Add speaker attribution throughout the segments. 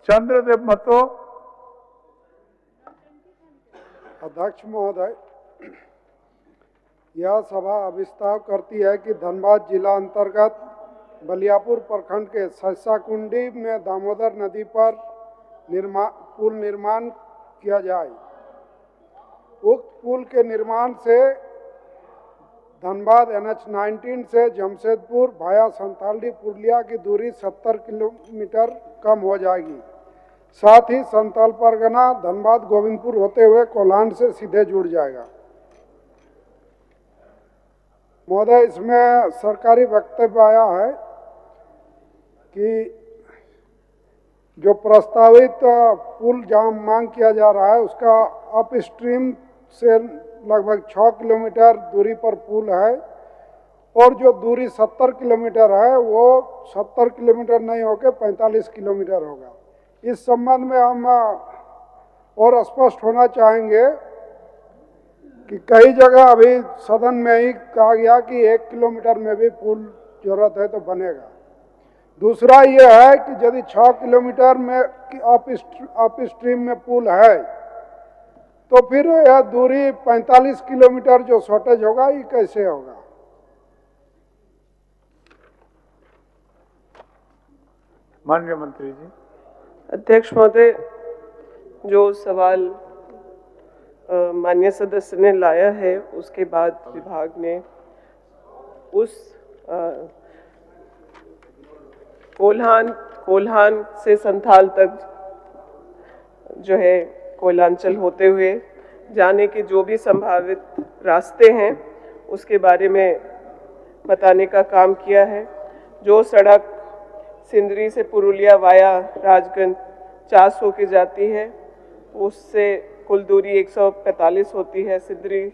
Speaker 1: चंद्रदेव महतो।
Speaker 2: अध्यक्ष महोदय, यह सभा अभिस्ताव करती है कि धनबाद जिला अंतर्गत बलियापुर प्रखंड के सस्साकुंडी में दामोदर नदी पर पुल निर्माण किया जाए। उक्त पुल के निर्माण से धनबाद NH-19 से जमशेदपुर भाया संथालडी पुरलिया की दूरी 70 किलोमीटर कम हो जाएगी। साथ ही संथाल परगना धनबाद गोविंदपुर होते हुए कोल्हान से सीधे जुड़ जाएगा। महोदय, इसमें सरकारी वक्तव्य आया है कि जो प्रस्तावित पुल जहां मांग किया जा रहा है उसका अपस्ट्रीम से लगभग 6 किलोमीटर दूरी पर पुल है और जो दूरी 70 किलोमीटर है वो 70 किलोमीटर नहीं होकर 45 किलोमीटर होगा। इस संबंध में हम और स्पष्ट होना चाहेंगे कि कई जगह अभी सदन में ही कहा गया कि 1 किलोमीटर में भी पुल जरूरत है तो बनेगा। दूसरा ये है कि यदि 6 किलोमीटर में अपस्ट्रीम में पुल है तो फिर यह दूरी 45 किलोमीटर जो शॉर्टेज होगा ये कैसे होगा?
Speaker 1: माननीय मंत्री जी।
Speaker 3: अध्यक्ष महोदय, जो सवाल माननीय सदस्य ने लाया है उसके बाद विभाग ने उस कोल्हान से संथाल तक जो है कोयलांचल होते हुए जाने के जो भी संभावित रास्ते हैं उसके बारे में बताने का काम किया है। जो सड़क सिंदरी से पुरुलिया वाया राजगंज 400 की जाती है उससे कुल दूरी 145 होती है। सिंदरी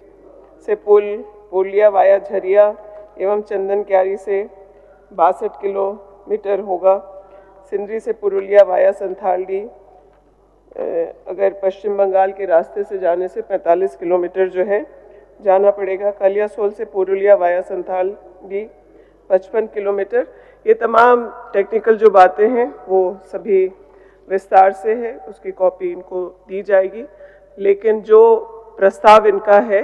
Speaker 3: से पुरुलिया वाया झरिया एवं चंदन क्यारी से 62 किलोमीटर होगा। सिंदरी से पुरुलिया वाया संथालडी अगर पश्चिम बंगाल के रास्ते से जाने से 45 किलोमीटर जो है जाना पड़ेगा। कलियासोल से पुरुलिया वाया संथालडी 55 किलोमीटर। ये तमाम टेक्निकल जो बातें हैं वो सभी विस्तार से है, उसकी कॉपी इनको दी जाएगी। लेकिन जो प्रस्ताव इनका है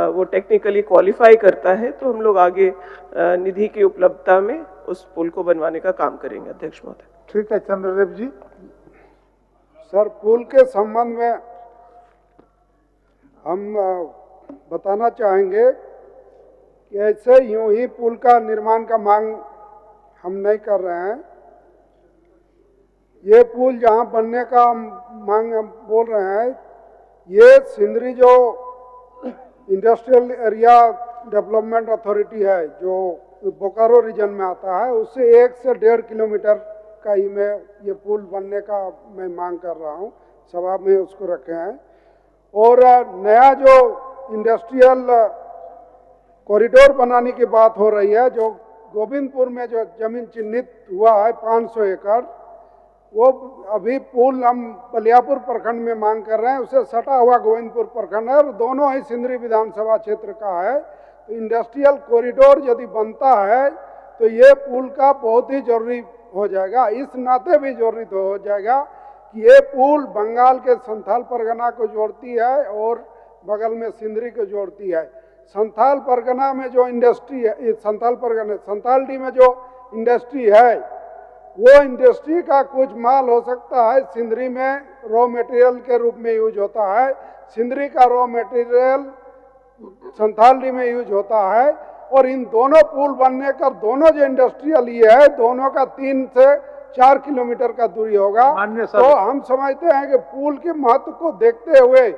Speaker 3: वो टेक्निकली क्वालिफाई करता है तो हम लोग आगे निधि की उपलब्धता में उस पुल को बनवाने का काम करेंगे। अध्यक्ष महोदय।
Speaker 1: ठीक है चंद्रदेव जी।
Speaker 2: सर, पुल के संबंध में हम बताना चाहेंगे कि ऐसे यूं ही पुल का निर्माण का मांग हम नहीं कर रहे हैं। ये पुल जहां बनने का मांग हम बोल रहे हैं, ये सिंदरी जो इंडस्ट्रियल एरिया डेवलपमेंट अथॉरिटी है जो बोकारो रीजन में आता है उससे 1 से 1.5 किलोमीटर का ही में ये पुल बनने का मैं मांग कर रहा हूँ। सभा में उसको रखे हैं। और नया जो इंडस्ट्रियल कॉरिडोर बनाने की बात हो रही है, जो गोविंदपुर में जो जमीन चिन्हित हुआ है 500 एकड़, वो अभी पुल हम बलियापुर प्रखंड में मांग कर रहे हैं। उससे सटा हुआ गोविंदपुर प्रखंड है और दोनों ही सिंदरी विधानसभा क्षेत्र का है। तो इंडस्ट्रियल कॉरिडोर यदि बनता है तो ये पुल का बहुत ही जरूरी हो जाएगा। इस नाते भी जरूरी तो हो जाएगा कि ये पुल बंगाल के संथाल परगना को जोड़ती है और बगल में सिंदरी को जोड़ती है। संथाल परगना में जो इंडस्ट्री है, संथालडी में जो इंडस्ट्री है वो इंडस्ट्री का कुछ माल हो सकता है सिंदरी में रॉ मटेरियल के रूप में यूज होता है। सिंदरी का रॉ मटेरियल संथालडी में यूज होता है और इन दोनों पुल बनने का दोनों जो इंडस्ट्रियल ये है दोनों का 3 से 4 किलोमीटर का दूरी होगा। तो हम समझते हैं कि पुल के महत्व को देखते हुए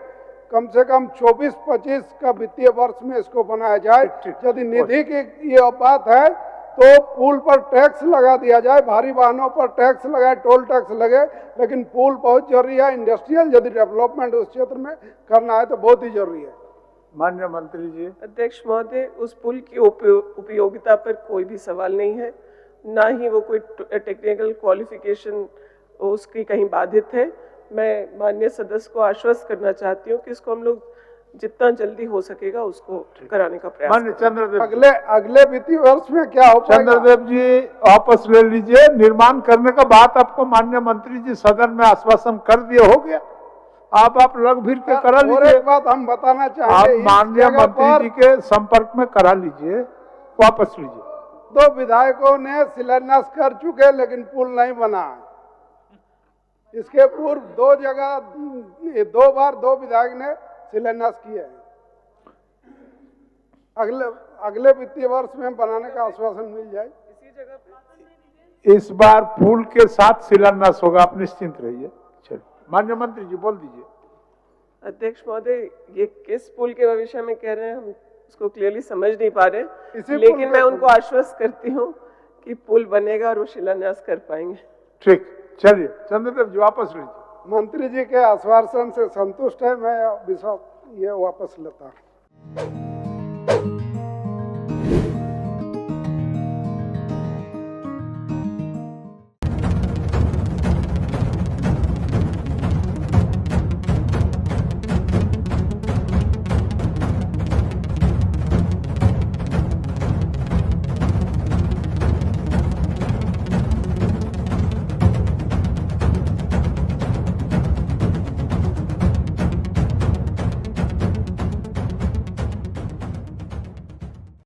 Speaker 2: कम से कम 24-25 का वित्तीय वर्ष में इसको बनाया जाए। यदि निधि की ये बात है तो पुल पर टैक्स लगा दिया जाए, भारी वाहनों पर टैक्स लगाए, टोल टैक्स लगे, लेकिन पुल बहुत जरूरी है। इंडस्ट्रियल यदि डेवलपमेंट उस क्षेत्र में करना है तो बहुत ही जरूरी है।
Speaker 1: माननीय मंत्री जी।
Speaker 3: अध्यक्ष महोदय, उस पुल की उपयोगिता पर कोई भी सवाल नहीं है, ना ही वो कोई टेक्निकल क्वालिफिकेशन उसकी कहीं बाधित है। मैं माननीय सदस्य को आश्वस्त करना चाहती हूँ कि इसको हम लोग जितना जल्दी हो सकेगा उसको कराने का प्रयास
Speaker 1: मान्य चंद्रदेव
Speaker 2: अगले अगले वित्तीय वर्ष में क्या हो पाएगा?
Speaker 1: चंद्रदेव जी वापस ले लीजिए। निर्माण करने का बात आपको माननीय मंत्री जी सदन में आश्वासन कर दिए, हो गया। आप लग भीड़ के करा
Speaker 2: और
Speaker 1: लीजिए।
Speaker 2: एक बात हम बताना
Speaker 1: आप
Speaker 2: चाहेंगे, इस
Speaker 1: माननीय
Speaker 2: जगह
Speaker 1: मंत्री
Speaker 2: पर
Speaker 1: जी के संपर्क में करा लीजिए, वापस लीजिए।
Speaker 2: 2 विधायकों ने शिलान्यास कर चुके, लेकिन पुल नहीं बना है। इसके पूर्व 2 बार 2 विधायक ने शिलान्यास किए हैं। अगले वित्तीय वर्ष में बनाने का आश्वासन मिल जाए।
Speaker 3: इसी जगह पे
Speaker 1: इस बार फूल के साथ शिलान्यास होगा, आप निश्चिंत रहिए। चलिए माननीय मंत्री जी बोल दीजिए।
Speaker 3: अध्यक्ष महोदय, ये किस पुल के भविष्य में कह रहे हैं, हम उसको क्लियरली समझ नहीं पा रहे,
Speaker 2: इसी
Speaker 3: लेकिन
Speaker 2: पुल
Speaker 3: मैं
Speaker 2: का
Speaker 3: उनको आश्वस्त करती हूँ कि पुल बनेगा और वो शिलान्यास कर पाएंगे।
Speaker 1: ठीक, चलिए चंद्रदेव जी वापस लीजिए।
Speaker 2: मंत्री जी के आश्वासन से संतुष्ट है, मैं विश्वास ये वापस लेता हूँ।